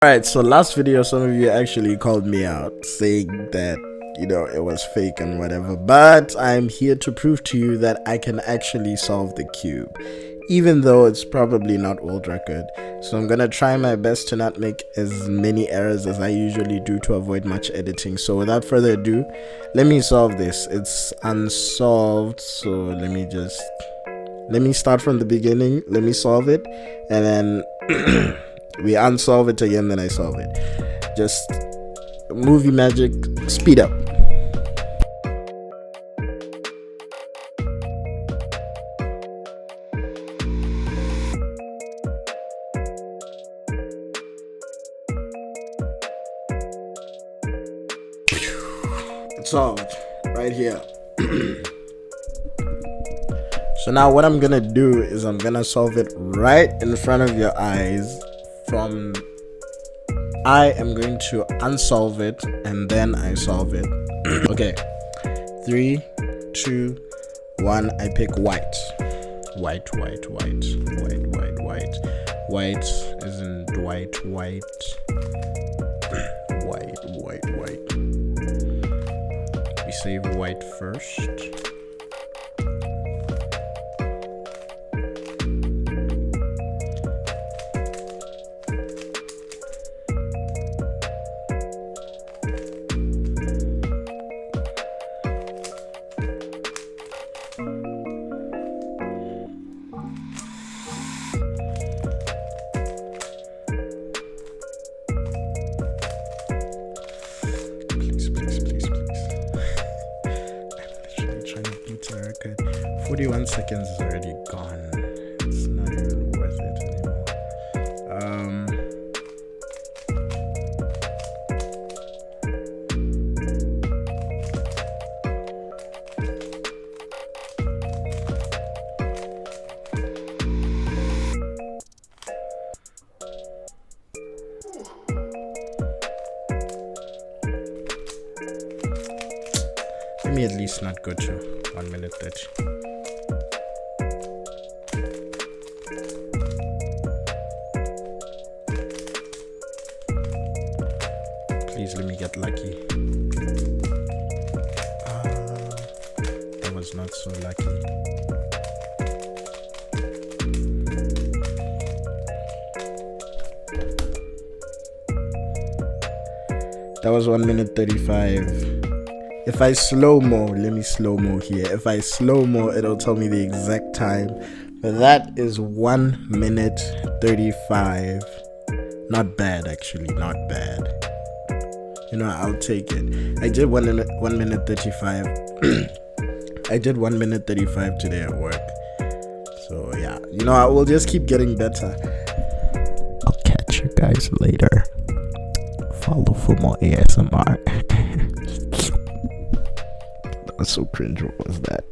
Alright, so last video some of you actually called me out saying that it was fake and whatever, but I'm here to prove to you that I can actually solve the cube, even though it's probably not world record. So I'm gonna try my best to not make as many errors as I usually do to avoid much editing. So without further ado, let me solve this. It's unsolved, so let me start from the beginning. Let me solve it, and then we unsolve it again, then I solve it. Just movie magic, speed up. It's solved right here. So now what I'm gonna do is I'm gonna solve it right in front of your eyes. I am going to unsolve it and then I solve it. Okay, 3, 2, 1. I pick white. White isn't Dwight. White. We save white first. Please. I'm literally trying to beat the record. 41 seconds is already gone. It's not even worth it anymore. Let me at least not go to 1 minute 30. Please let me get lucky. That was not so lucky. That was 1 minute 35. If I slow-mo, let me slow-mo here. If I slow-mo, it'll tell me the exact time. But that is 1 minute 35. Not bad, actually, not bad. I'll take it. I did 1 minute 35. I did 1 minute 35 today at work. So yeah, I will just keep getting better. I'll catch you guys later. Follow for more ASMR. That was so cringe. What was that?